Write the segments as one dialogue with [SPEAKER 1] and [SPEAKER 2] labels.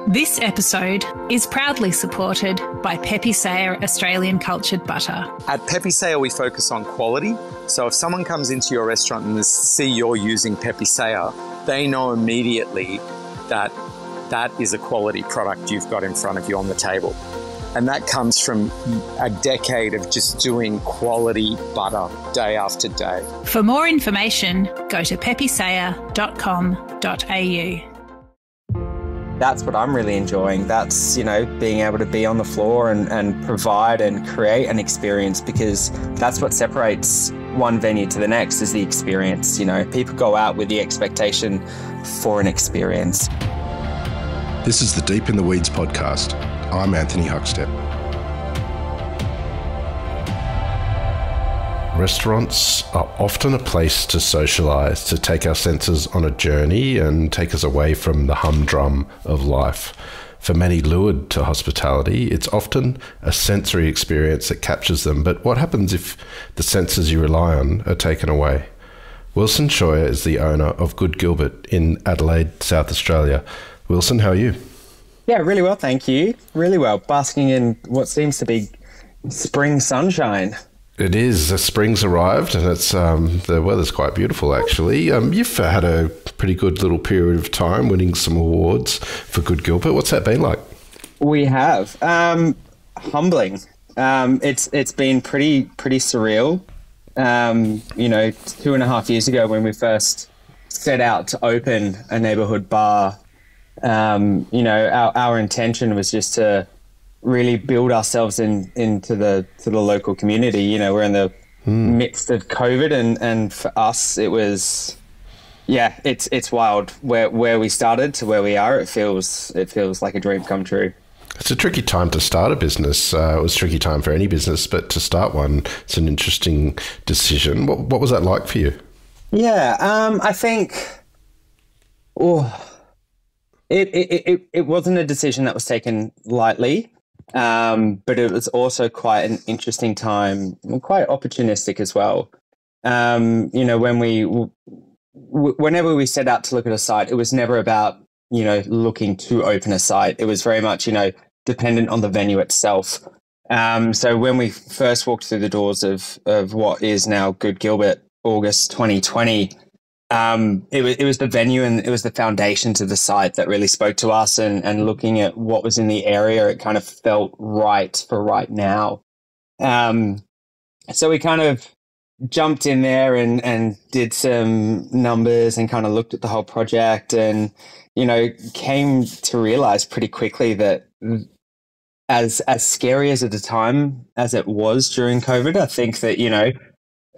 [SPEAKER 1] This episode is proudly supported by Pepe Sayer Australian Cultured Butter.
[SPEAKER 2] At Pepe Sayer, we focus on quality. So if someone comes into your restaurant and they see you're using Pepe Sayer, they know immediately that that is a quality product you've got in front of you on the table. And that comes from a decade of just doing quality butter day after day.
[SPEAKER 1] For more information, go to pepesayer.com.au.
[SPEAKER 3] That's what I'm really enjoying. That's, being able to be on the floor and provide and create an experience, because that's what separates one venue to the next is the experience. People go out with the expectation for an experience.
[SPEAKER 4] This is the Deep in the Weeds podcast. I'm Anthony Huckstep. Restaurants are often a place to socialise, to take our senses on a journey and take us away from the humdrum of life. For many lured to hospitality, it's often a sensory experience that captures them. But what happens if the senses you rely on are taken away? Wilson Shawyer is the owner of Good Gilbert in Adelaide, South Australia. Wilson, how are you?
[SPEAKER 3] Yeah, really well, thank you. Really well. Basking in what seems to be spring sunshine.
[SPEAKER 4] It is. The spring's arrived and it's the weather's quite beautiful, actually. You've had a pretty good little period of time winning some awards for Good Gilbert. What's that been like?
[SPEAKER 3] We have. Humbling. It's been pretty surreal. 2.5 years ago when we first set out to open a neighbourhood bar, our intention was just to really build ourselves into the local community. We're in the midst of COVID, and for us it was, it's wild where we started to where we are. It feels like a dream come true.
[SPEAKER 4] It's a tricky time to start a business. It was a tricky time for any business, but to start one, it's an interesting decision. What was that like for you?
[SPEAKER 3] Yeah, I think it wasn't a decision that was taken lightly. But it was also quite an interesting time, quite opportunistic as well. Whenever we set out to look at a site, it was never about, looking to open a site. It was very much, dependent on the venue itself. So when we first walked through the doors of what is now Good Gilbert, August 2020, it was the venue and it was the foundations of the site that really spoke to us, and looking at what was in the area, it kind of felt right for right now. So we kind of jumped in there and did some numbers and kind of looked at the whole project, and, came to realize pretty quickly that as scary as at the time as it was during COVID, I think that,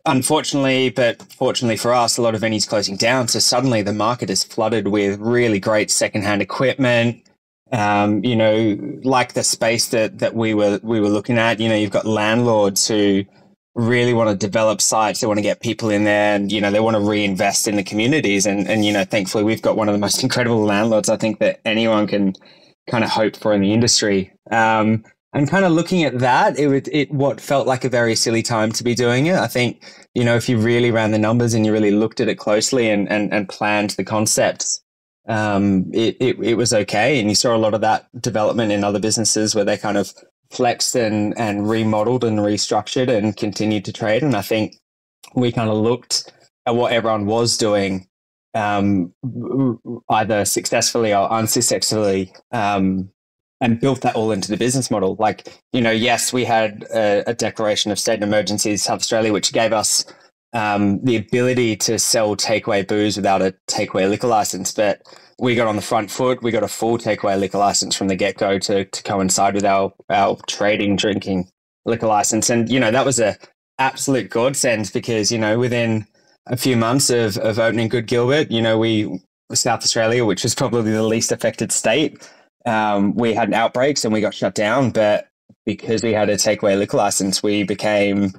[SPEAKER 3] unfortunately, but fortunately for us, a lot of venues closing down. So suddenly the market is flooded with really great secondhand equipment. Like the space that we were looking at. You've got landlords who really want to develop sites. They want to get people in there, and they want to reinvest in the communities. And thankfully, we've got one of the most incredible landlords I think that anyone can kind of hope for in the industry. And kind of looking at that, it what felt like a very silly time to be doing it. I think, if you really ran the numbers and you really looked at it closely and planned the concepts, it was okay. And you saw a lot of that development in other businesses where they kind of flexed and remodeled and restructured and continued to trade. And I think we kind of looked at what everyone was doing, either successfully or unsuccessfully, and built that all into the business model. Like, yes, we had a declaration of state of emergency in South Australia, which gave us the ability to sell takeaway booze without a takeaway liquor license. But we got on the front foot. We got a full takeaway liquor license from the get-go to coincide with our trading, drinking liquor license. And, that was a absolute godsend because, within a few months of opening Good Gilbert, South Australia, which was probably the least affected state, we had outbreaks and we got shut down, but because we had a takeaway liquor license, we became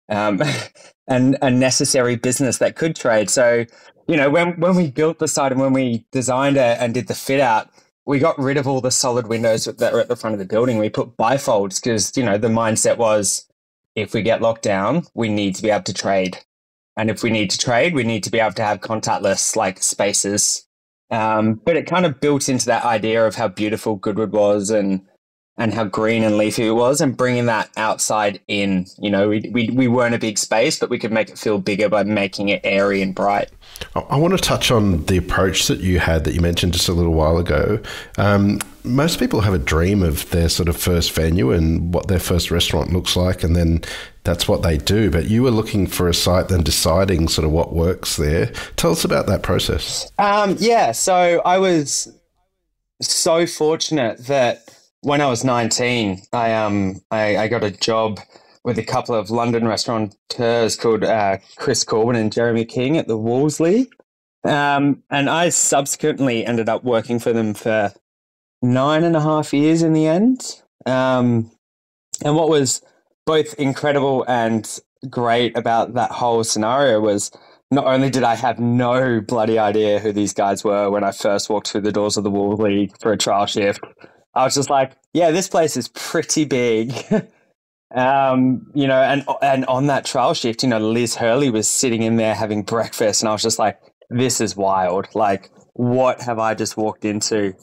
[SPEAKER 3] a necessary business that could trade. So, when we built the site and when we designed it and did the fit out, we got rid of all the solid windows that were at the front of the building. We put bifolds because, the mindset was, if we get locked down, we need to be able to trade. And if we need to trade, we need to be able to have contactless spaces But it kind of built into that idea of how beautiful Goodwood was and how green and leafy it was, and bringing that outside in. You know, we weren't a big space, but we could make it feel bigger by making it airy and bright.
[SPEAKER 4] I want to touch on the approach that you had that you mentioned just a little while ago. Most people have a dream of their sort of first venue and what their first restaurant looks like, and then that's what they do. But you were looking for a site and deciding sort of what works there. Tell us about that process.
[SPEAKER 3] So I was so fortunate that when I was 19, I got a job with a couple of London restaurateurs called Chris Corbin and Jeremy King at the Wolseley. And I subsequently ended up working for them for 9.5 years in the end. And what was both incredible and great about that whole scenario was not only did I have no bloody idea who these guys were when I first walked through the doors of the Wolseley for a trial shift, I was just like, yeah, this place is pretty big. You know, and on that trial shift, you know, Liz Hurley was sitting in there having breakfast, and I was just like, this is wild. Like, what have I just walked into?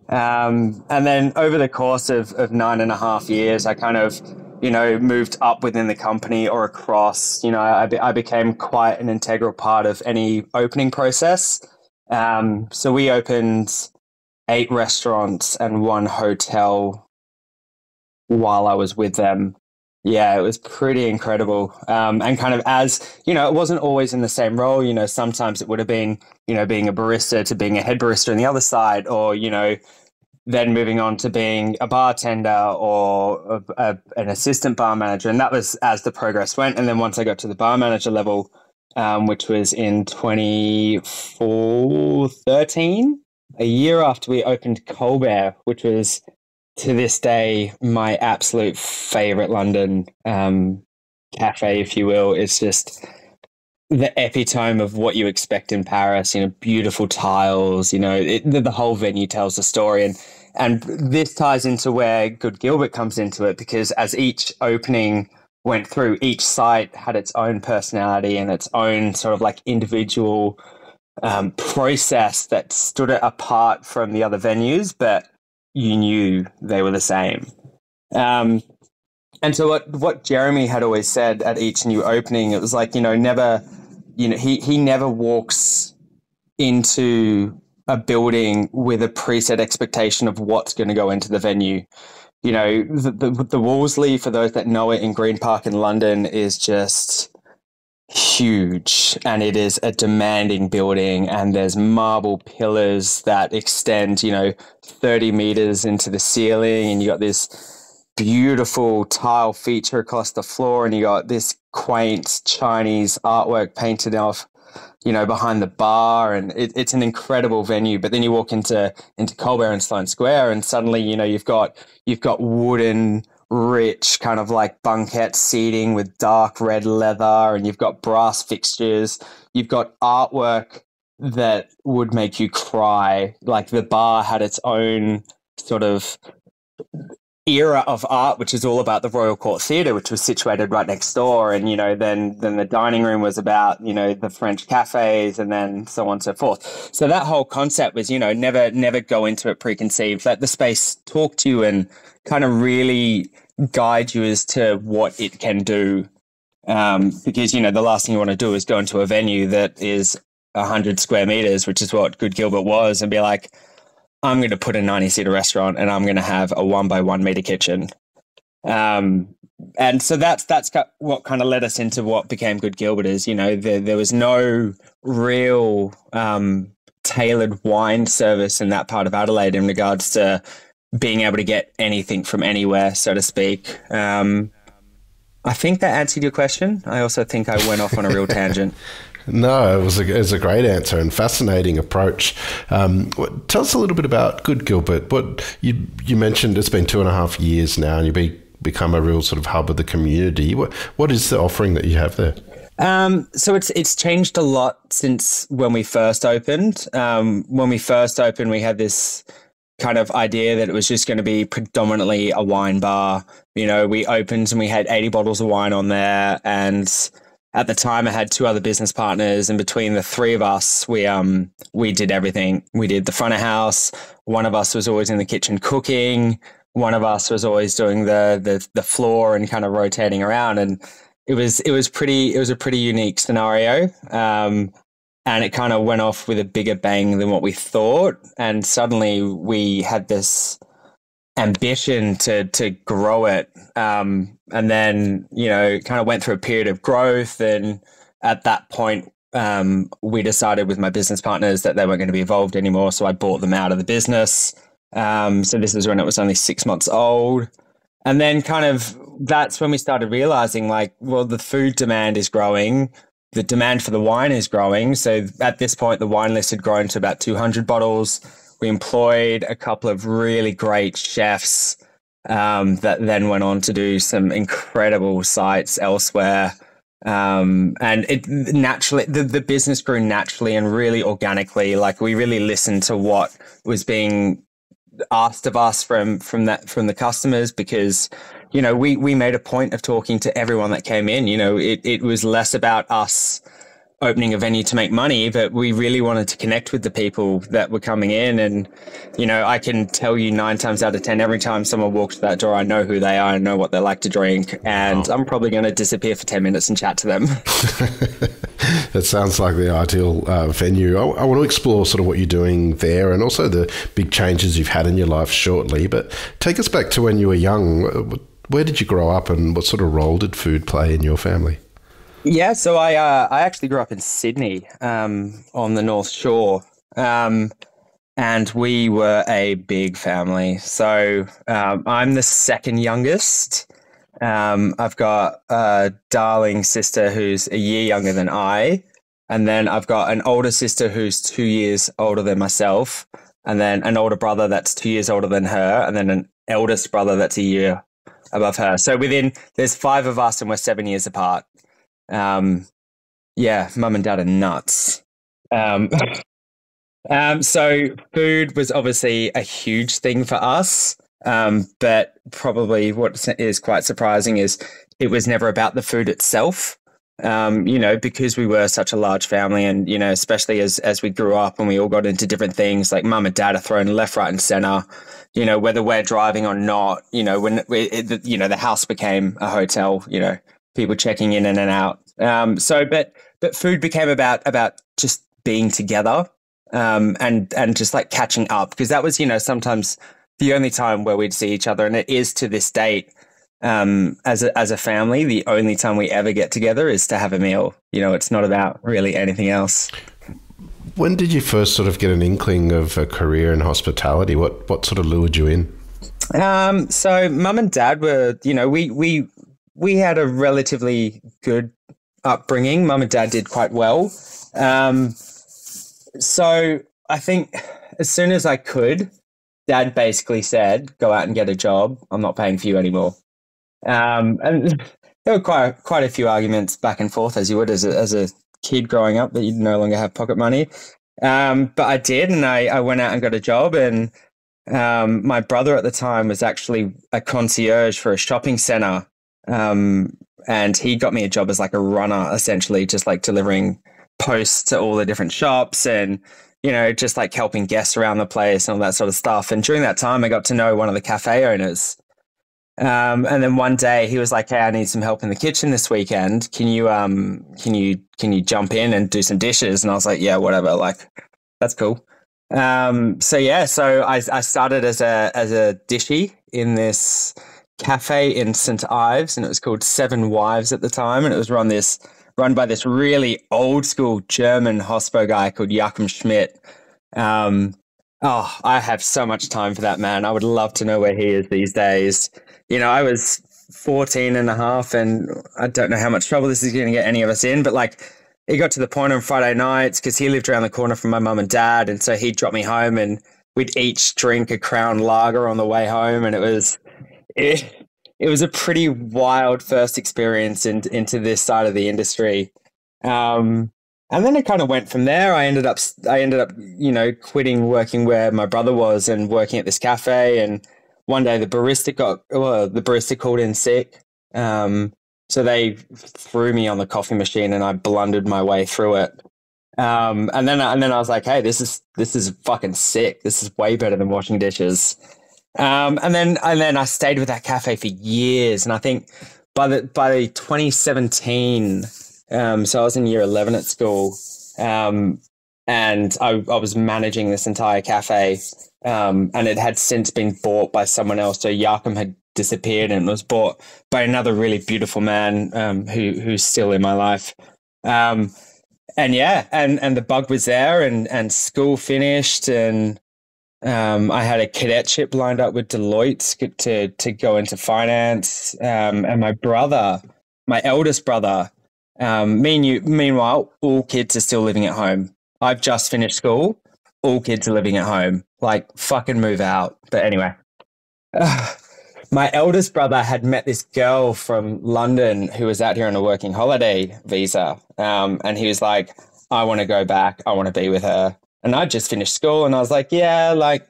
[SPEAKER 3] And then over the course of 9.5 years, I kind of, you know, moved up within the company or across. You know, I became quite an integral part of any opening process. So we opened 8 restaurants and 1 hotel while I was with them. Yeah, it was pretty incredible. And kind of, as, you know, it wasn't always in the same role. You know, sometimes it would have been, you know, being a barista to being a head barista on the other side, or, you know, then moving on to being a bartender or an assistant bar manager. And that was as the progress went. And then once I got to the bar manager level, which was in 2013, a year after we opened Colbert, which was to this day my absolute favorite London cafe, if you will. It's just the epitome of what you expect in Paris. You know, beautiful tiles. You know, the whole venue tells a story, and this ties into where Good Gilbert comes into it, because as each opening went through, each site had its own personality and its own sort of like individual process that stood it apart from the other venues, but you knew they were the same. And so what Jeremy had always said at each new opening, it was like, you know, never, you know, he never walks into a building with a preset expectation of what's going to go into the venue. You know, the Wolseley, for those that know it, in Green Park in London, is just huge, and it is a demanding building, and there's marble pillars that extend, you know, 30 meters into the ceiling, and you got this beautiful tile feature across the floor, and you got this quaint Chinese artwork painted off, you know, behind the bar, and it's an incredible venue. But then you walk into Colbert and Sloane Square, and suddenly, you know, you've got wooden, rich kind of like bunket seating with dark red leather, and you've got brass fixtures, you've got artwork that would make you cry. Like, the bar had its own sort of era of art, which is all about the Royal Court Theatre, which was situated right next door. And, you know, then the dining room was about, you know, the French cafes, and then so on and so forth. So that whole concept was, you know, never go into it preconceived. Let the space talk to you and kind of really guide you as to what it can do. Because, you know, the last thing you want to do is go into a venue that is 100 square meters, which is what Good Gilbert was, and be like, I'm going to put a 90-seater restaurant and I'm going to have a 1 by 1 meter kitchen. And so that's what kind of led us into what became Good Gilbert. Is, you know, there was no real tailored wine service in that part of Adelaide in regards to being able to get anything from anywhere, so to speak. I think that answered your question. I also think I went off on a real tangent.
[SPEAKER 4] No, it was a great answer and fascinating approach. Tell us a little bit about Good Gilbert. What you mentioned, it's been 2.5 years now, and you become a real sort of hub of the community. What is the offering that you have there?
[SPEAKER 3] So it's changed a lot since when we first opened. When we first opened, we had this kind of idea that it was just going to be predominantly a wine bar. You know, we opened and we had 80 bottles of wine on there, and at the time I had two other business partners, and between the three of us, we did everything. We did the front of house. One of us was always in the kitchen cooking. One of us was always doing the floor and kind of rotating around. And it was a pretty unique scenario. And it kind of went off with a bigger bang than what we thought. And suddenly we had this ambition to grow it. And then, kind of went through a period of growth. And at that point, we decided with my business partners that they weren't going to be involved anymore. So I bought them out of the business. So this is when it was only 6 months old. And then kind of that's when we started realizing the food demand is growing. The demand for the wine is growing. So at this point, the wine list had grown to about 200 bottles. We employed a couple of really great chefs that then went on to do some incredible sites elsewhere. And it naturally, the business grew naturally and really organically. We really listened to what was being asked of us from the customers, because we made a point of talking to everyone that came in. It was less about us opening a venue to make money, but we really wanted to connect with the people that were coming in. And I can tell you 9 times out of 10, every time someone walks through that door, I know who they are, I know what they like to drink, and I'm probably going to disappear for 10 minutes and chat to them.
[SPEAKER 4] That sounds like the ideal venue. I want to explore sort of what you're doing there, and also the big changes you've had in your life shortly. But take us back to when you were young. Where did you grow up, and what sort of role did food play in your family?
[SPEAKER 3] Yeah, so I actually grew up in Sydney, on the North Shore, and we were a big family. So I'm the second youngest. I've got a darling sister who's a year younger than I, and then I've got an older sister who's 2 years older than myself, and then an older brother that's 2 years older than her, and then an eldest brother that's a year above her. So there's 5 of us, and we're 7 years apart. Mum and dad are nuts. So food was obviously a huge thing for us. But probably what is quite surprising is it was never about the food itself. Because we were such a large family, and, especially as we grew up and we all got into different things, like mum and dad are thrown left, right and center, whether we're driving or not, when the house became a hotel, people checking in and out. But food became about just being together, and just catching up, because that was, sometimes the only time where we'd see each other. And it is to this date, as a family, the only time we ever get together is to have a meal. It's not about really anything else.
[SPEAKER 4] When did you first sort of get an inkling of a career in hospitality? What sort of lured you in?
[SPEAKER 3] So mum and dad were, we had a relatively good upbringing. Mum and dad did quite well. So I think as soon as I could, dad basically said, go out and get a job. I'm not paying for you anymore. And there were quite a few arguments back and forth, as you would as a kid growing up, that you no longer have pocket money. But I did, and I went out and got a job. And my brother at the time was actually a concierge for a shopping center. And he got me a job as a runner, essentially, just delivering posts to all the different shops and, just helping guests around the place and all that sort of stuff. And during that time, I got to know one of the cafe owners. And then one day he was like, hey, I need some help in the kitchen this weekend. Can you jump in and do some dishes? And I was like, yeah, whatever. That's cool. So I started as a dishy in this cafe in St. Ives, and it was called Seven Wives at the time. And it was run by this really old school German hospo guy called Joachim Schmidt. I have so much time for that man. I would love to know where he is these days. I was 14 and a half, and I don't know how much trouble this is going to get any of us in, but it got to the point on Friday nights, because he lived around the corner from my mum and dad, and so he'd drop me home and we'd each drink a Crown Lager on the way home, and it was a pretty wild first experience into this side of the industry. And then it kind of went from there. I ended up, quitting working where my brother was and working at this cafe. And one day the barista called in sick. So they threw me on the coffee machine and I blundered my way through it. And then I was like, hey, this is fucking sick. This is way better than washing dishes. And then I stayed with that cafe for years. And I think by 2017, so I was in year 11 at school, and I was managing this entire cafe, and it had since been bought by someone else. So Yarkham had disappeared and was bought by another really beautiful man, who's still in my life. And the bug was there, and school finished, and I had a cadetship lined up with Deloitte to go into finance. And my eldest brother, meanwhile, all kids are still living at home. I've just finished school. All kids are living at home. Like, fucking move out. But anyway, my eldest brother had met this girl from London who was out here on a working holiday visa. And he was like, I want to go back. I want to be with her. And I just finished school and I was like, yeah, like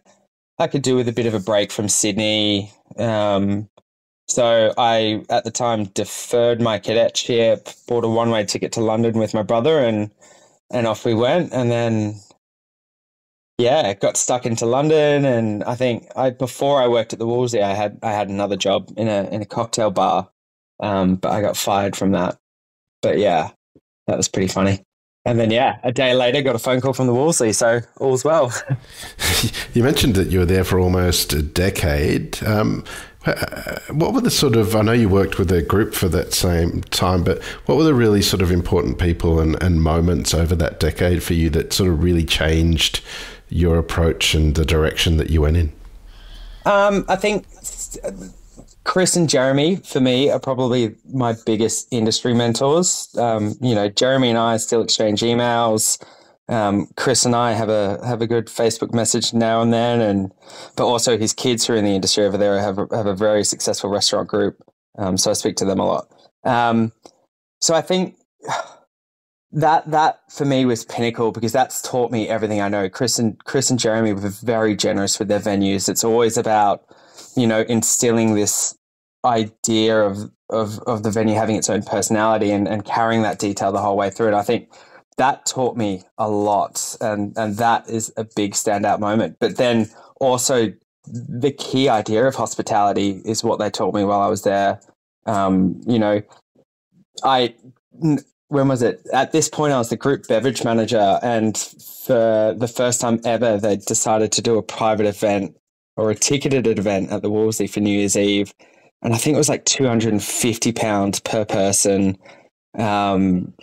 [SPEAKER 3] I could do with a bit of a break from Sydney. So I, at the time, deferred my cadetship, bought a one-way ticket to London with my brother, and off we went. And then, yeah, got stuck into London. And I think before I worked at the Wolseley, I had another job in a cocktail bar, but I got fired from that. But yeah, that was pretty funny. And then, yeah, a day later, got a phone call from the Wolseley, so all's well.
[SPEAKER 4] You mentioned that you were there for almost a decade. What were the sort of, I know you worked with a group for that same time, but what were the really sort of important people and moments over that decade for you that sort of really changed your approach and the direction that you went in?
[SPEAKER 3] I think Chris and Jeremy, for me, are probably my biggest industry mentors. Jeremy and I still exchange emails. Chris and I have a good Facebook message now and then, but also his kids who are in the industry over there have a very successful restaurant group. So I speak to them a lot. So I think that for me was pinnacle, because that's taught me everything I know. Chris and Jeremy were very generous with their venues. It's always about, instilling this idea of the venue having its own personality and carrying that detail the whole way through. And I think that taught me a lot, and that is a big standout moment. But then also the key idea of hospitality is what they taught me while I was there. When was it? At this point, I was the group beverage manager, and for the first time ever, they decided to do a private event or a ticketed event at the Wolseley for New Year's Eve. And I think it was like £250 per person. And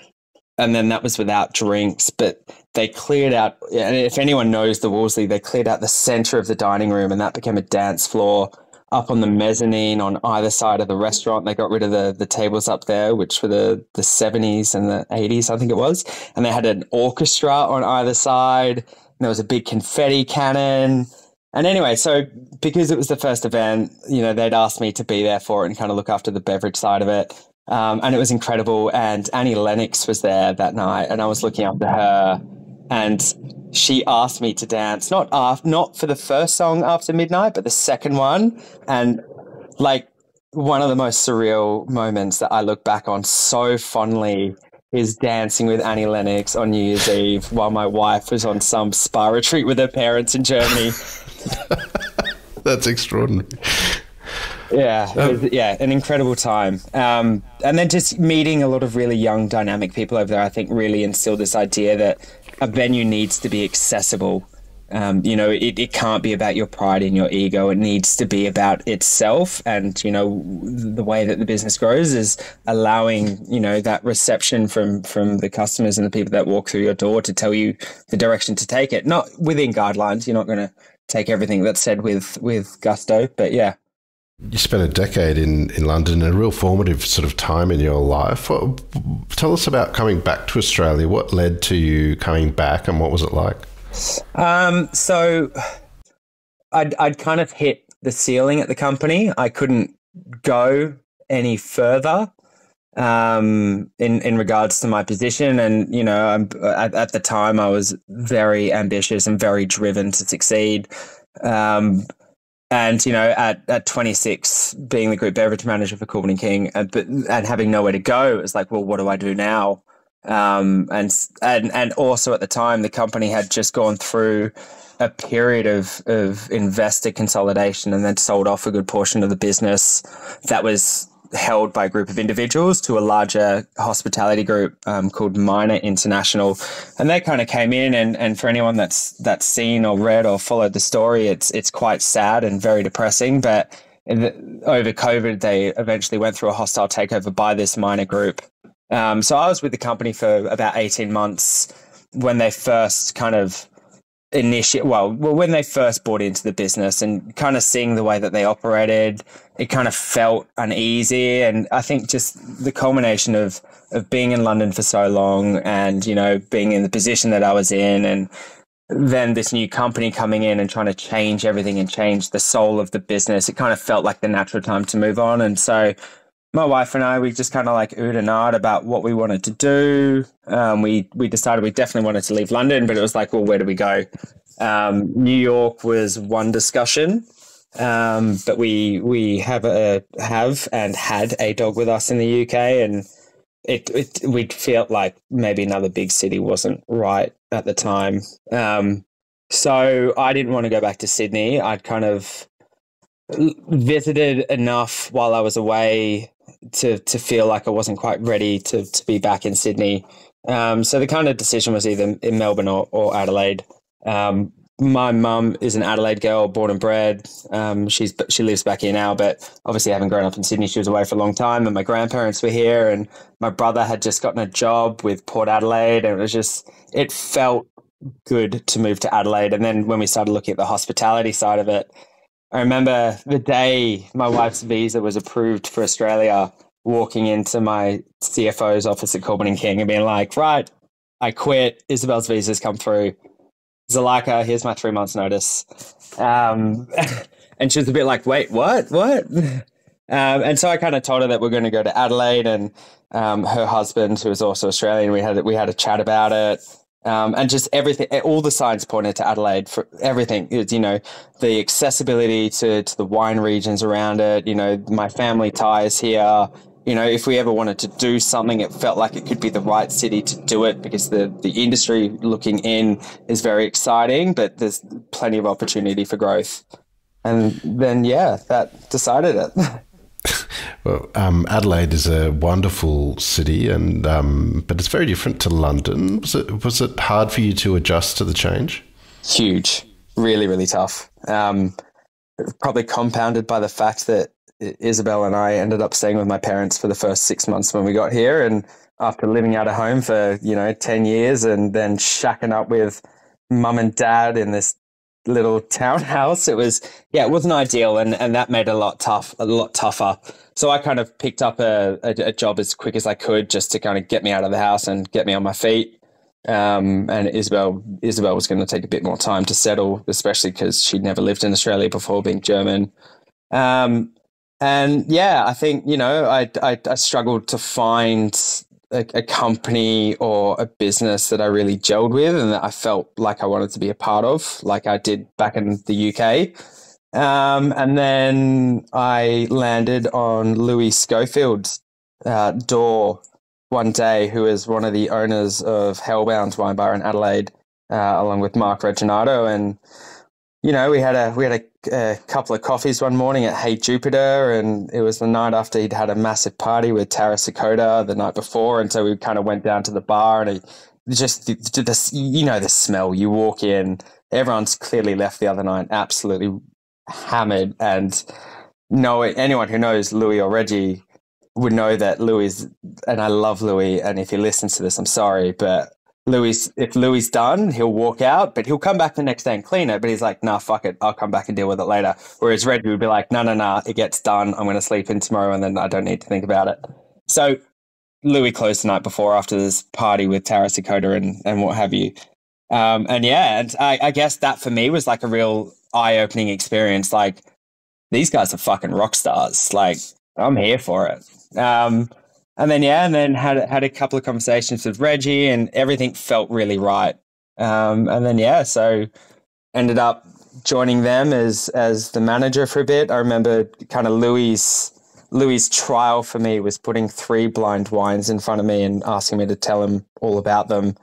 [SPEAKER 3] then that was without drinks, but they cleared out, and if anyone knows the Wolseley, they cleared out the center of the dining room, and that became a dance floor. Up on the mezzanine on either side of the restaurant, they got rid of the tables up there, which were the 70s and the 80s, I think it was. And they had an orchestra on either side. And there was a big confetti cannon. And anyway, so because it was the first event, they'd asked me to be there for it and kind of look after the beverage side of it. And it was incredible. And Annie Lennox was there that night, and I was looking after her. And she asked me to dance, not for the first song After Midnight, but the second one. And like one of the most surreal moments that I look back on so fondly is dancing with Annie Lennox on New Year's Eve while my wife was on some spa retreat with her parents in Germany.
[SPEAKER 4] That's extraordinary.
[SPEAKER 3] Yeah, an incredible time. And then just meeting a lot of really young, dynamic people over there, I think really instilled this idea that a venue needs to be accessible. It can't be about your pride and your ego. It needs to be about itself. And, the way that the business grows is allowing, that reception from the customers and the people that walk through your door to tell you the direction to take it. Not within guidelines. You're not going to take everything that's said with gusto, but yeah.
[SPEAKER 4] You spent a decade in London, a real formative sort of time in your life. Tell us about coming back to Australia. What led to you coming back, and what was it like?
[SPEAKER 3] So I'd kind of hit the ceiling at the company. I couldn't go any further in regards to my position. And, at the time I was very ambitious and very driven to succeed. And, at 26, being the group beverage manager for Gilbert and King and having nowhere to go, it was like, well, what do I do now? And also at the time, the company had just gone through a period of investor consolidation and then sold off a good portion of the business that was held by a group of individuals to a larger hospitality group called Minor International. And they kind of came in, and for anyone that's seen or read or followed the story, it's quite sad and very depressing. But over COVID, they eventually went through a hostile takeover by this Minor group. So I was with the company for about 18 months when they first kind of when they first bought into the business, and kind of seeing the way that they operated, it kind of felt uneasy. And I think just the culmination of being in London for so long and, being in the position that I was in, and then this new company coming in and trying to change everything and change the soul of the business, it kind of felt like the natural time to move on. And so my wife and I, we just kind of like oohed and ahed about what we wanted to do. We decided we definitely wanted to leave London, but it was like, well, where do we go? New York was one discussion, but we have and had a dog with us in the UK, and we felt like maybe another big city wasn't right at the time. So I didn't want to go back to Sydney. I'd kind of visited enough while I was away to feel like I wasn't quite ready to be back in Sydney. So the kind of decision was either in Melbourne or Adelaide. My mum is an Adelaide girl, born and bred. She lives back here now, but obviously having grown up in Sydney, she was away for a long time, and my grandparents were here, and my brother had just gotten a job with Port Adelaide, and it felt good to move to Adelaide. And then when we started looking at the hospitality side of it, I remember the day my wife's visa was approved for Australia, walking into my CFO's office at Gilbert and King and being like, right, I quit. Isabel's visa's come through. Zuleika, here's my 3 months notice. And she was a bit like, wait, what? And so I kind of told her that we're going to go to Adelaide, and her husband, who was also Australian, we had a chat about it. And just everything, all the signs pointed to Adelaide for everything. The accessibility to the wine regions around it, my family ties here. If we ever wanted to do something, it felt like it could be the right city to do it, because the industry looking in is very exciting, but there's plenty of opportunity for growth. And then, that decided it.
[SPEAKER 4] Well, Adelaide is a wonderful city, but it's very different to London. Was it hard for you to adjust to the change?
[SPEAKER 3] Huge, really, really tough. Probably compounded by the fact that Isabel and I ended up staying with my parents for the first 6 months when we got here, and after living out of home for 10 years, and then shacking up with mum and dad in this little townhouse, it wasn't ideal, and that made it a lot tougher. So I kind of picked up a job as quick as I could, just to kind of get me out of the house and get me on my feet. And Isabel was going to take a bit more time to settle, especially because she'd never lived in Australia before, being German. I think I struggled to find a company or a business that I really gelled with and that I felt like I wanted to be a part of, like I did back in the UK. And then I landed on Louis Schofield's door one day, who is one of the owners of Hellbound's Wine Bar in Adelaide, along with Mark Reginato. And, we had a couple of coffees one morning at Hey Jupiter, and it was the night after he'd had a massive party with Tara Sakota the night before. And so we kind of went down to the bar, and just the smell. You walk in, everyone's clearly left the other night absolutely hammered, and anyone who knows Louis or Reggie would know that Louis, and I love Louis, and if he listens to this, I'm sorry, but if Louis done, he'll walk out, but he'll come back the next day and clean it. But he's like, nah, fuck it, I'll come back and deal with it later. Whereas Reggie would be like, no, it gets done. I'm going to sleep in tomorrow, and then I don't need to think about it. So Louis closed the night before after this party with Tara Sakota and what have you. And I guess that for me was like a real eye-opening experience. Like, these guys are fucking rock stars. Like, I'm here for it. And then had a couple of conversations with Reggie, and everything felt really right. So ended up joining them as the manager for a bit. I remember kind of Louis's trial for me was putting 3 blind wines in front of me and asking me to tell him all about them.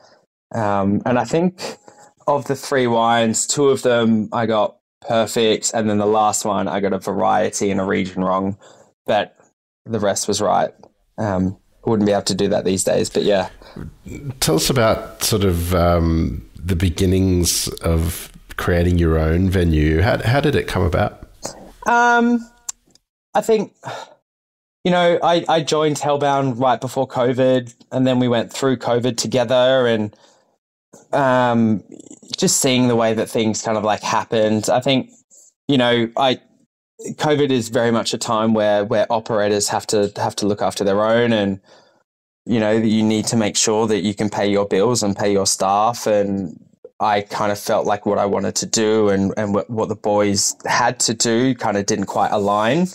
[SPEAKER 3] And I think of the 3 wines, 2 of them I got perfect, and then the last one I got a variety and a region wrong, but the rest was right. I wouldn't be able to do that these days, but yeah.
[SPEAKER 4] Tell us about sort of the beginnings of creating your own venue. How did it come about?
[SPEAKER 3] I think, I joined Hellbound right before COVID, and then we went through COVID together, and just seeing the way that things kind of like happened. I think, COVID is very much a time where operators have to look after their own, and you need to make sure that you can pay your bills and pay your staff. And I kind of felt like what I wanted to do and what the boys had to do kind of didn't quite align.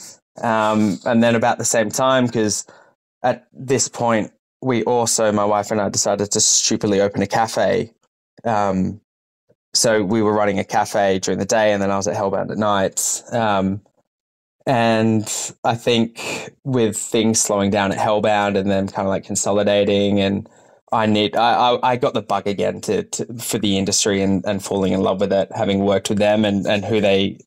[SPEAKER 3] And then about the same time, because at this point, my wife and I decided to stupidly open a cafe. So we were running a cafe during the day, and then I was at Hellbound at night. And I think with things slowing down at Hellbound and then kind of like consolidating, and I got the bug again for the industry and falling in love with it, having worked with them and who they,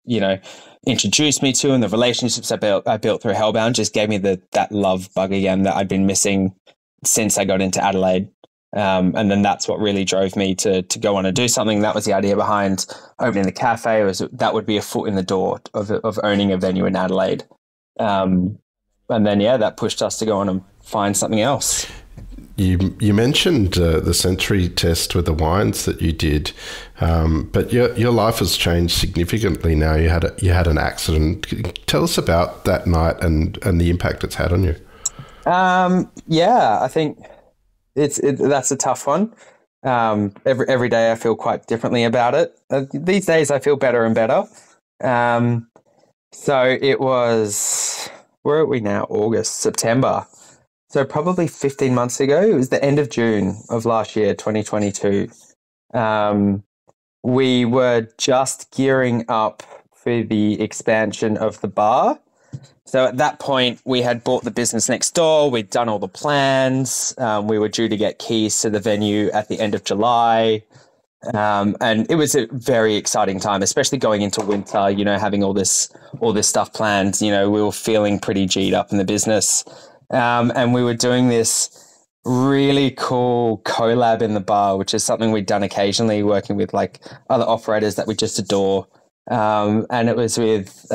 [SPEAKER 3] introduced me to, and the relationships I built through Hellbound just gave me that love bug again that I'd been missing since I got into Adelaide. And then that's what really drove me to go on and do something. That was the idea behind opening the cafe, that would be a foot in the door of owning a venue in Adelaide. And then, that pushed us to go on and find something else.
[SPEAKER 4] You mentioned the sensory test with the wines that you did, but your life has changed significantly now. You had an accident. Tell us about that night and the impact it's had on you.
[SPEAKER 3] I think that's a tough one. Every day I feel quite differently about it. These days I feel better and better. So it was, where are we now? September. So probably 15 months ago. It was the end of June of last year, 2022. We were just gearing up for the expansion of the bar. So at that point, we had bought the business next door. We'd done all the plans. We were due to get keys to the venue at the end of July. And it was a very exciting time, especially going into winter, having all this stuff planned. We were feeling pretty G'd up in the business. And we were doing this really cool collab in the bar, which is something we'd done occasionally, working with like other operators that we just adore. And it was with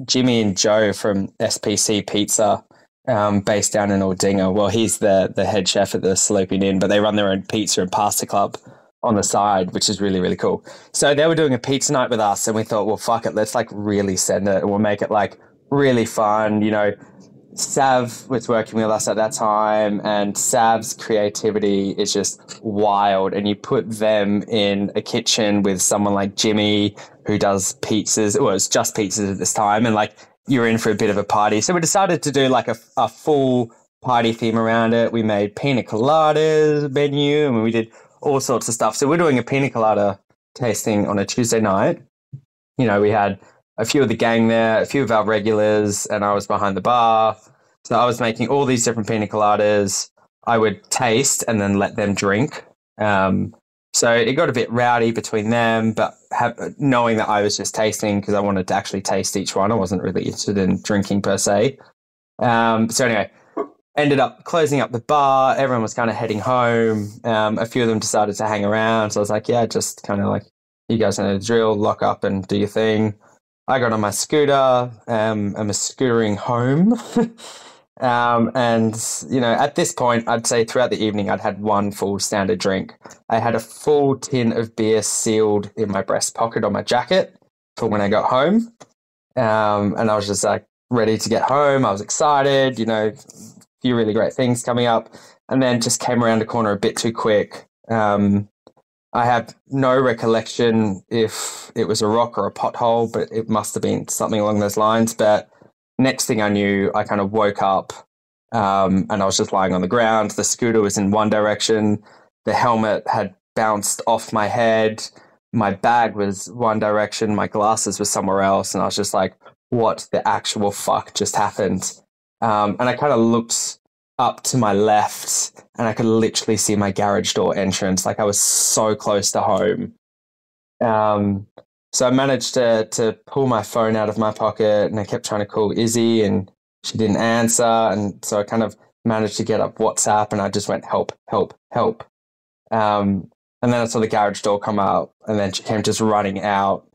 [SPEAKER 3] Jimmy and Joe from SPC Pizza, based down in Aldinga. Well, he's the head chef at the Sloping Inn, but they run their own pizza and pasta club on the side, which is really, really cool. So they were doing a pizza night with us, and we thought, well, fuck it, let's like really send it, and we'll make it like really fun. Sav was working with us at that time, and Sav's creativity is just wild. And you put them in a kitchen with someone like Jimmy, who does pizzas. Well, it's just pizzas at this time, and like you're in for a bit of a party. So we decided to do like a full party theme around it. We made pina coladas menu, and we did all sorts of stuff. So we're doing a pina colada tasting on a Tuesday night. We had a few of the gang there, a few of our regulars, and I was behind the bar. So I was making all these different pina coladas. I would taste and then let them drink. So it got a bit rowdy between them, but knowing that I was just tasting because I wanted to actually taste each one. I wasn't really interested in drinking per se. So anyway, ended up closing up the bar. Everyone was kind of heading home. A few of them decided to hang around. So I was like, yeah, just kind of like, you guys know the drill, lock up and do your thing. I got on my scooter, I'm scootering home. And, at this point, I'd say throughout the evening, I'd had one full standard drink. I had a full tin of beer sealed in my breast pocket on my jacket for when I got home. And I was just like ready to get home. I was excited, a few really great things coming up, and then just came around the corner a bit too quick. I have no recollection if it was a rock or a pothole, but it must have been something along those lines. But next thing I knew, I kind of woke up and I was just lying on the ground. The scooter was in one direction. The helmet had bounced off my head. my bag was one direction, my glasses were somewhere else, and I was just like, what the actual fuck just happened? And I kind of looked up to my left and I could literally see my garage door entrance. Like I was so close to home. So I managed to pull my phone out of my pocket, and I kept trying to call Izzy and she didn't answer. And so I kind of managed to get up WhatsApp and I just went, help, help, help. And then I saw the garage door come out and then she came just running out.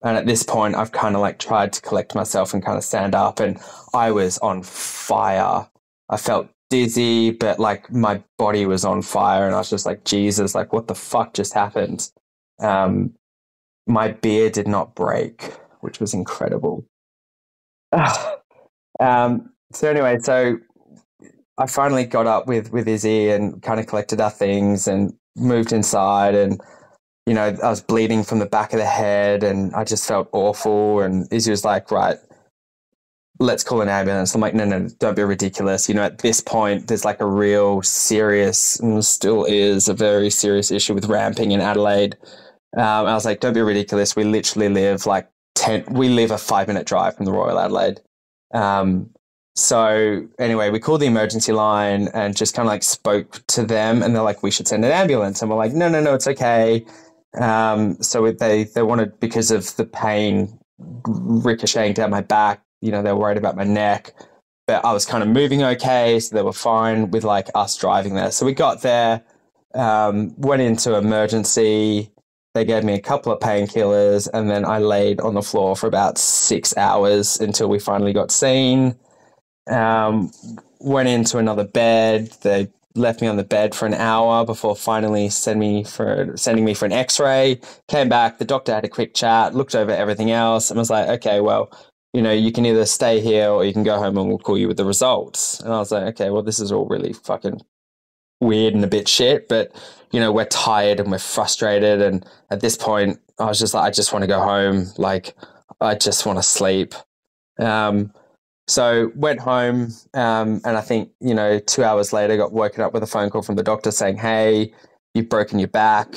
[SPEAKER 3] And at this point, I've kind of like tried to collect myself and kind of stand up, and I was on fire. I felt dizzy, but like my body was on fire, and I was just like, Jesus, like what the fuck just happened? My beer did not break, which was incredible. So anyway, so I finally got up with Izzy and kind of collected our things and moved inside, and you know, I was bleeding from the back of the head and I just felt awful. And Izzy was like, right, let's call an ambulance. I'm like, no, don't be ridiculous. You know, at this point, there's like a real serious, and still is a very serious issue with ramping in Adelaide. I was like, don't be ridiculous. We literally live like we live a 5-minute drive from the Royal Adelaide. So anyway, we called the emergency line and just kind of like spoke to them, and they're like, we should send an ambulance. And we're like, no, it's okay. So they wanted, because of the pain ricocheting down my back, you know, they were worried about my neck, but I was kind of moving okay. So they were fine with like us driving there. So we got there, went into emergency. They gave me a couple of painkillers, and then I laid on the floor for about 6 hours until we finally got seen. Went into another bed. They left me on the bed for an hour before finally sending me for an x-ray. Came back, the doctor had a quick chat, looked over everything else, and was like, okay, well, you know, you can either stay here or you can go home and we'll call you with the results. And I was like, okay, well, this is all really fucking weird and a bit shit, but you know, we're tired and we're frustrated. And at this point I was just like, I just want to go home. Like, I just want to sleep. So went home, and I think, you know, 2 hours later got woken up with a phone call from the doctor saying, hey, you've broken your back.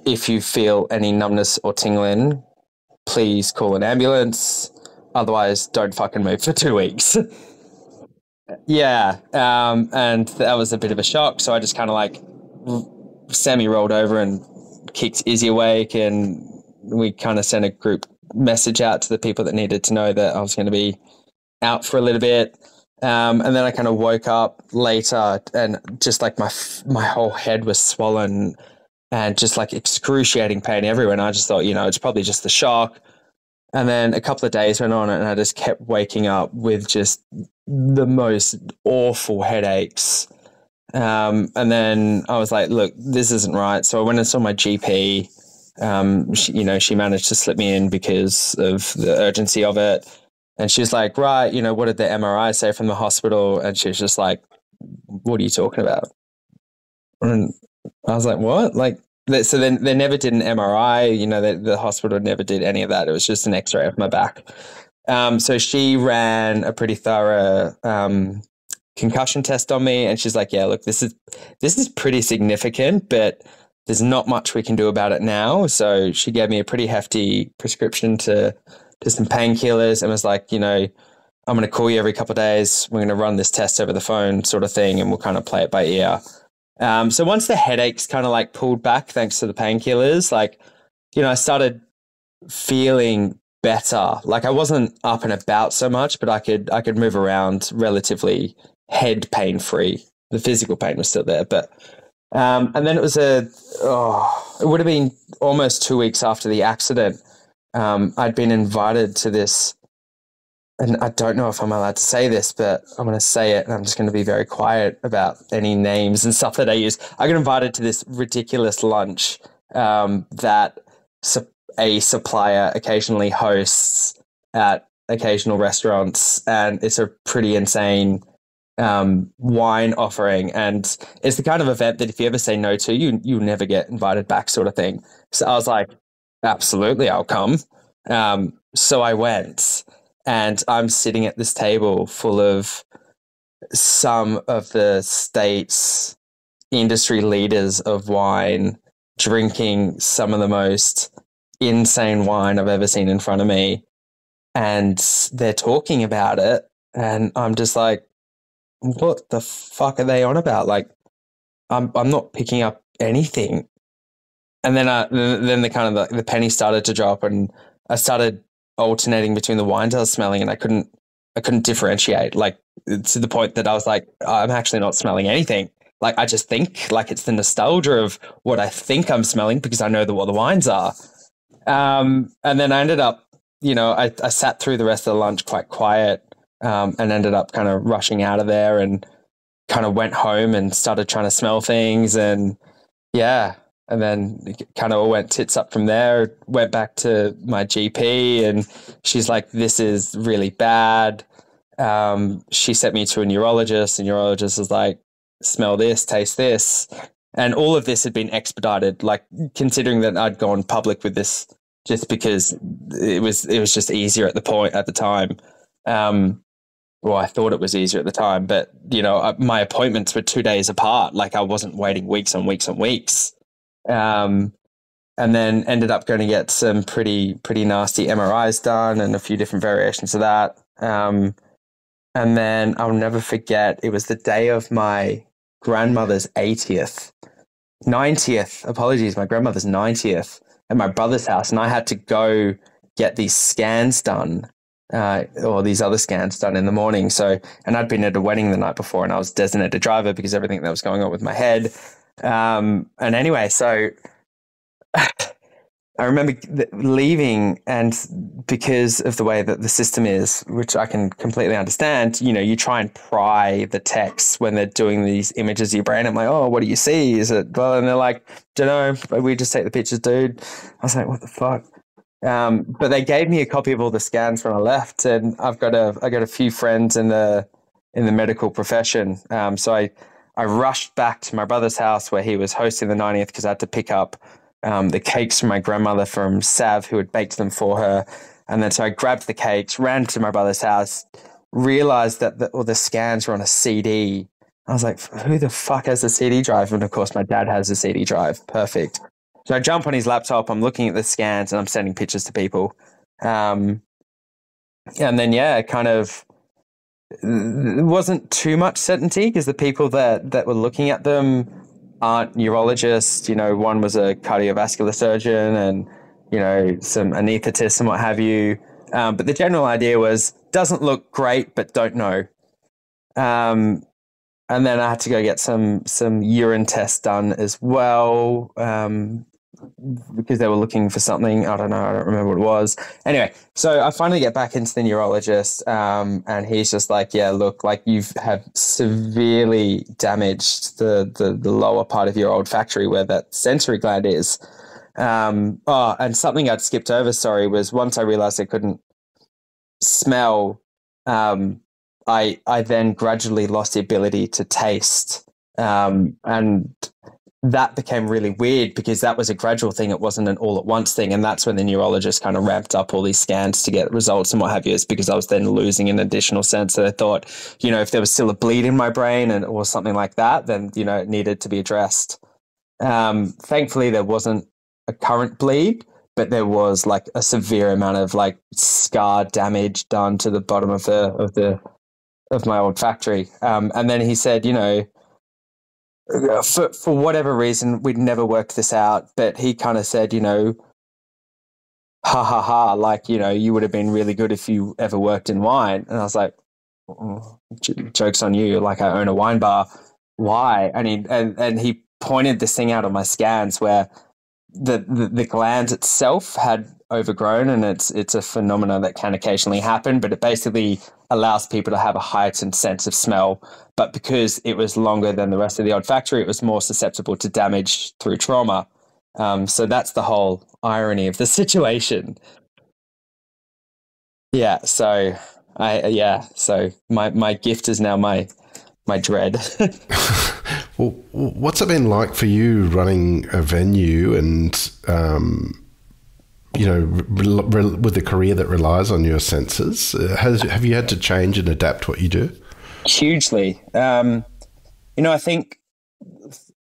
[SPEAKER 3] If you feel any numbness or tingling, please call an ambulance. Otherwise, don't fucking move for 2 weeks. Yeah. And that was a bit of a shock. So I just kind of like semi-rolled over and kicked Izzy awake, and we kind of sent a group message out to the people that needed to know that I was going to be out for a little bit. And then I kind of woke up later, and just like my whole head was swollen and just like excruciating pain everywhere. And I just thought, you know, it's probably just the shock. And then a couple of days went on, and I just kept waking up with just the most awful headaches. And then I was like, look, this isn't right. So I went and saw my GP. She managed to slip me in because of the urgency of it. And she's like, right, you know, what did the MRI say from the hospital? And she's just like, what are you talking about? And I was like, what? Like, so then they never did an MRI, you know, the hospital never did any of that. It was just an x-ray of my back. So she ran a pretty thorough concussion test on me, and she's like, yeah, look, this is pretty significant, but there's not much we can do about it now. So she gave me a pretty hefty prescription to some painkillers, and was like, you know, I'm going to call you every couple of days. We're going to run this test over the phone sort of thing, and we'll kind of play it by ear. So once the headaches kind of like pulled back, thanks to the painkillers, like, you know, I started feeling better. Like, I wasn't up and about so much, but I could move around relatively head pain free. The physical pain was still there, but and then it was it would have been almost 2 weeks after the accident. I'd been invited to this, and I don't know if I'm allowed to say this, but I'm going to say it, and I'm just going to be very quiet about any names and stuff that I use. I got invited to this ridiculous lunch that a supplier occasionally hosts at occasional restaurants, and it's a pretty insane wine offering, and it's the kind of event that if you ever say no to, you never get invited back, sort of thing. So I was like, absolutely, I'll come. So I went, and I'm sitting at this table full of some of the state's industry leaders of wine, drinking some of the most insane wine I've ever seen in front of me. And they're talking about it. And I'm just like, what the fuck are they on about? Like, I'm not picking up anything. And then then the kind of the penny started to drop, and I started alternating between the wines I was smelling, and I couldn't differentiate, like, to the point that I was like, I'm actually not smelling anything. Like, I just think, like, it's the nostalgia of what I think I'm smelling because I know what the wines are. And then I ended up, I sat through the rest of the lunch quite quiet, and ended up kind of rushing out of there and kind of went home and started trying to smell things. And yeah, and then it kind of all went tits up from there. Went back to my GP, and she's like, this is really bad. She sent me to a neurologist, and neurologist was like, smell this, taste this. And all of this had been expedited, like, considering that I'd gone public with this just because it was just easier at the time. Well, I thought it was easier at the time, but, my appointments were 2 days apart. Like, I wasn't waiting weeks on weeks on weeks. And then ended up going to get some pretty nasty MRIs done and a few different variations of that. And then I'll never forget, it was the day of my grandmother's 90th, my grandmother's 90th at my brother's house. And I had to go get these scans done, or these other scans done in the morning. So, and I'd been at a wedding the night before, and I was designated driver because everything that was going on with my head. And anyway, so I remember leaving, and because of the way that the system is, which I can completely understand, you try and pry the text when they're doing these images of your brain. I'm like, oh, what do you see? Is it, well, and they're like, don't know, we just take the pictures, dude. I was like, what the fuck? But they gave me a copy of all the scans when I left, and I got a few friends in the medical profession. So I rushed back to my brother's house where he was hosting the 90th because I had to pick up the cakes from my grandmother from Sav, who had baked them for her. And then so I grabbed the cakes, ran to my brother's house, realized that all the scans were on a CD. I was like, who the fuck has a CD drive? And of course, my dad has a CD drive. Perfect. So I jump on his laptop, I'm looking at the scans, and I'm sending pictures to people. And then, yeah, kind of, it wasn't too much certainty because the people that were looking at them aren't neurologists. One was a cardiovascular surgeon and, some anaesthetists and what have you. But the general idea was, doesn't look great, but don't know. And then I had to go get some urine tests done as well, because they were looking for something. I don't know. I don't remember what it was. Anyway, so I finally get back into the neurologist, and he's just like, yeah, look, like, you have severely damaged the lower part of your olfactory where that sensory gland is. And something I'd skipped over, sorry, was once I realized I couldn't smell, I then gradually lost the ability to taste. And that became really weird because that was a gradual thing. It wasn't an all at once thing. And that's when the neurologist kind of ramped up all these scans to get results and what have you. It's because I was then losing an additional sense. So I thought, if there was still a bleed in my brain or something like that, then, it needed to be addressed. Thankfully, there wasn't a current bleed, but there was like a severe amount of like scar damage done to the bottom of my olfactory. And then he said, for whatever reason, we'd never worked this out, but he kind of said, ha ha ha, like, you would have been really good if you ever worked in wine. And I was like, joke's on you. Like, I own a wine bar. Why? And he pointed this thing out on my scans where the gland itself had overgrown, and it's a phenomenon that can occasionally happen, but it basically allows people to have a heightened sense of smell. But because it was longer than the rest of the olfactory, it was more susceptible to damage through trauma. So that's the whole irony of the situation. Yeah. So so my gift is now my dread.
[SPEAKER 4] Well, what's it been like for you running a venue and, with a career that relies on your senses? Have you had to change and adapt what you do?
[SPEAKER 3] Hugely. I think,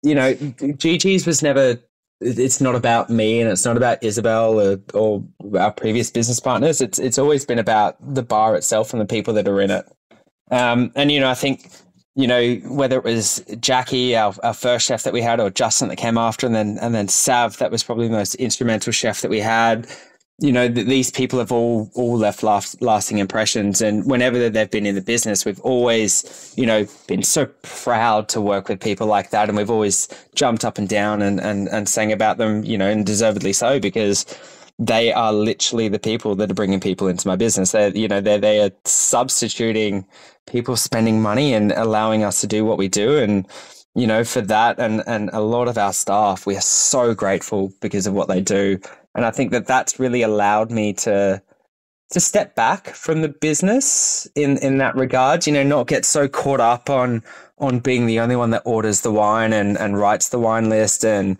[SPEAKER 3] GG's was never it's not about me and it's not about Isabel or our previous business partners. It's always been about the bar itself and the people that are in it. And, I think, whether it was Jackie, our first chef that we had, or Justin that came after, and then Sav, that was probably the most instrumental chef that we had. These people have all left lasting impressions. And whenever they've been in the business, we've always, been so proud to work with people like that. And we've always jumped up and down and sang about them, and deservedly so, because they are literally the people that are bringing people into my business. They are substituting people spending money and allowing us to do what we do. And, for that and a lot of our staff, we are so grateful because of what they do. And I think that that's really allowed me to step back from the business in that regard, not get so caught up on being the only one that orders the wine and writes the wine list. And,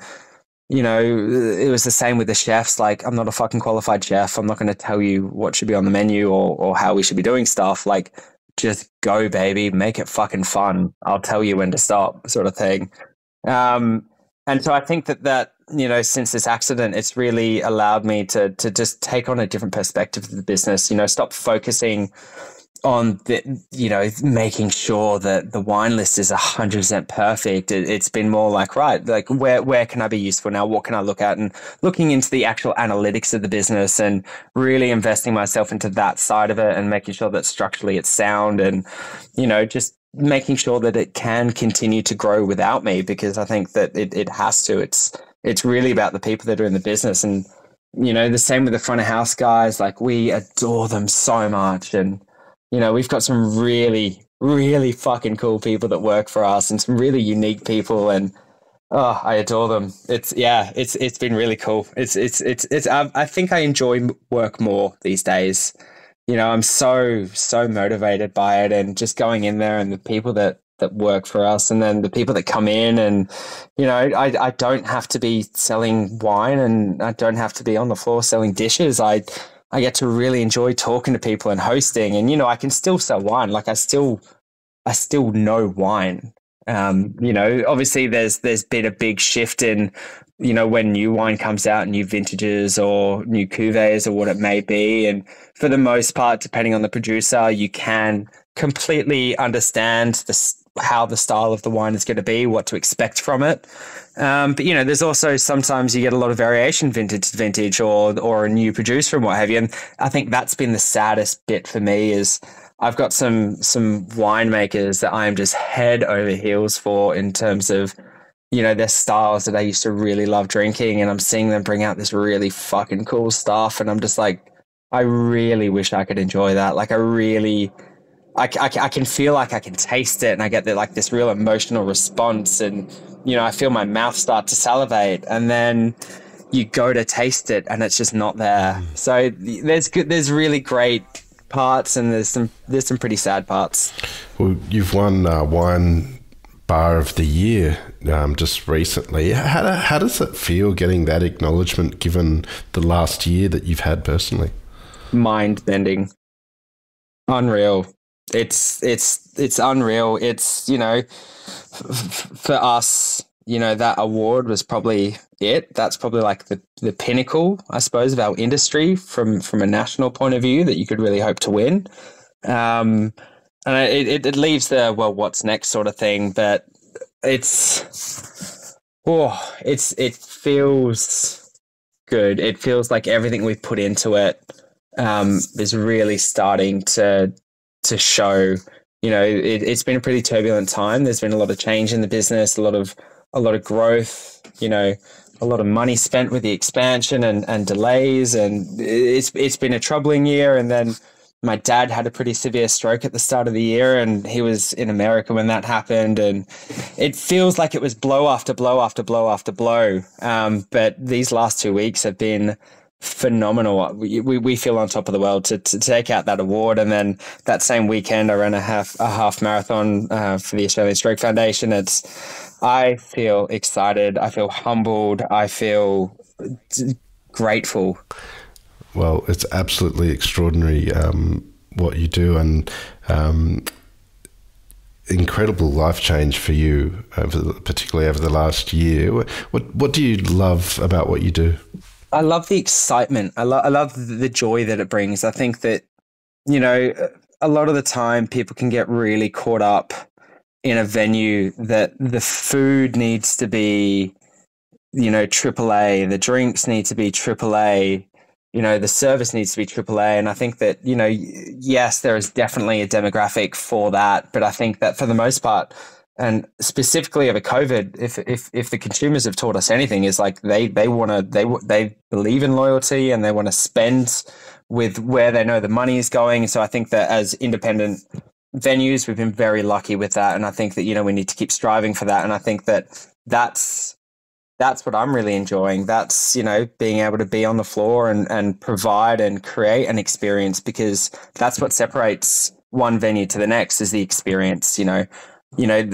[SPEAKER 3] it was the same with the chefs. Like, I'm not a fucking qualified chef. I'm not going to tell you what should be on the menu or how we should be doing stuff. Like, just go, baby, make it fucking fun. I'll tell you when to stop, sort of thing. And so I think that, since this accident, it's really allowed me to just take on a different perspective of the business, stop focusing on making sure that the wine list is 100% perfect. It's been more like, right, like where can I be useful now? What can I look at? And looking into the actual analytics of the business and really investing myself into that side of it and making sure that structurally it's sound and, just making sure that it can continue to grow without me, because I think that it has to. It's really about the people that are in the business. And, the same with the front of house guys, like we adore them so much. And, we've got some really, really fucking cool people that work for us and some really unique people. And, I adore them. It's been really cool. I think I enjoy work more these days. I'm so motivated by it, and just going in there and the people that work for us, and then the people that come in, and I don't have to be selling wine, and I don't have to be on the floor selling dishes. I get to really enjoy talking to people and hosting, and I can still sell wine. Like I still know wine. Obviously there's been a big shift in when new wine comes out, new vintages or new cuvées or what it may be. And for the most part, depending on the producer, you can completely understand how the style of the wine is going to be, what to expect from it. But there's also sometimes you get a lot of variation vintage to vintage or a new producer and what have you. And I think that's been the saddest bit for me is I've got some winemakers that I'm just head over heels for in terms of, their styles that I used to really love drinking, and I'm seeing them bring out this really fucking cool stuff. And I'm just like, I really wish I could enjoy that. Like I can feel like I can taste it, and I get this real emotional response, and I feel my mouth start to salivate, and then you go to taste it and it's just not there. So there's really great parts, and there's some pretty sad parts.
[SPEAKER 4] Well, you've won Wine Bar of the Year just recently. How does it feel getting that acknowledgement given the last year that you've had personally?
[SPEAKER 3] Mind bending, unreal. It's unreal. It's for us, that award was probably it. That's probably like the pinnacle, I suppose, of our industry from a national point of view that you could really hope to win. And it leaves the what's next sort of thing, but it feels good. It feels like everything we've put into it is really starting to show. It's been a pretty turbulent time. There's been a lot of change in the business, a lot of growth, a lot of money spent with the expansion and delays, and it's been a troubling year. And then my dad had a pretty severe stroke at the start of the year, and he was in America when that happened. And it feels like it was blow after blow after blow after blow. But these last 2 weeks have been phenomenal. We feel on top of the world to take out that award. And then that same weekend, I ran a half marathon for the Australian Stroke Foundation. I feel excited. I feel humbled. I feel grateful.
[SPEAKER 4] Well, it's absolutely extraordinary what you do, and incredible life change for you, particularly over the last year. What do you love about what you do?
[SPEAKER 3] I love the excitement. I love the joy that it brings. I think that, you know, a lot of the time people can get really caught up in a venue that the food needs to be, you know, AAA, the drinks need to be AAA, you know, the service needs to be AAA. And I think that, you know, yes, there is definitely a demographic for that. But I think that for the most part, and specifically over COVID, if the consumers have taught us anything, is like they believe in loyalty and they want to spend with where they know the money is going. So I think that as independent venues, we've been very lucky with that. And I think that, you know, we need to keep striving for that. And I think that that's what I'm really enjoying. That's, you know, being able to be on the floor and provide and create an experience, because that's what separates one venue to the next, is the experience. You know,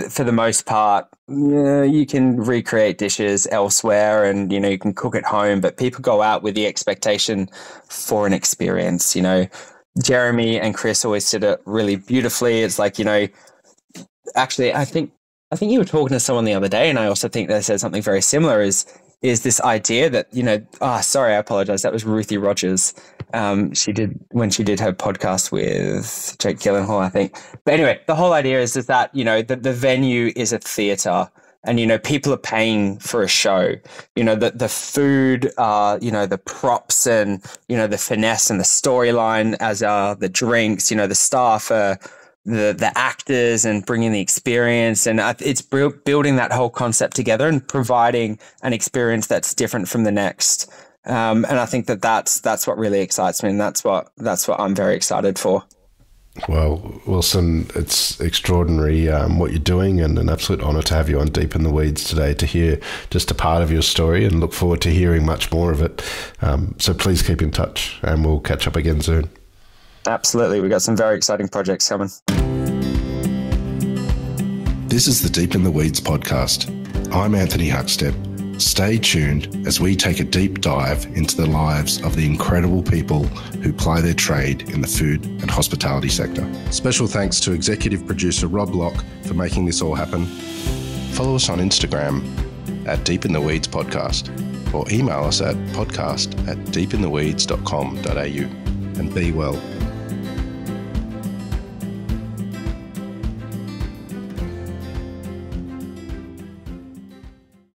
[SPEAKER 3] for the most part, you can recreate dishes elsewhere and, you know, you can cook at home, but people go out with the expectation for an experience. You know, Jeremy and Chris always said it really beautifully. It's like, you know, actually, I think you were talking to someone the other day, and I also think they said something very similar, is this idea that, you know, sorry, I apologize. That was Ruthie Rogers. She did her podcast with Jake Gyllenhaal, I think. But anyway, the whole idea is that, you know, the venue is a theater, and, you know, people are paying for a show. You know, the food, you know, the props and, you know, the finesse and the storyline, as are the drinks. You know, the staff are the actors and bringing the experience, and it's building that whole concept together and providing an experience that's different from the next. And I think that's what really excites me, and that's what I'm very excited for.
[SPEAKER 4] Well, Wilson, it's extraordinary what you're doing, and an absolute honour to have you on Deep in the Weeds today to hear just a part of your story, and look forward to hearing much more of it. So please keep in touch, and we'll catch up again soon.
[SPEAKER 3] Absolutely. We've got some very exciting projects coming.
[SPEAKER 4] This is the Deep in the Weeds podcast. I'm Anthony Huckstep. Stay tuned as we take a deep dive into the lives of the incredible people who ply their trade in the food and hospitality sector. Special thanks to executive producer Rob Locke for making this all happen. Follow us on Instagram at Deep in the Weeds Podcast, or email us at podcast@deepintheweeds.com.au. And be well.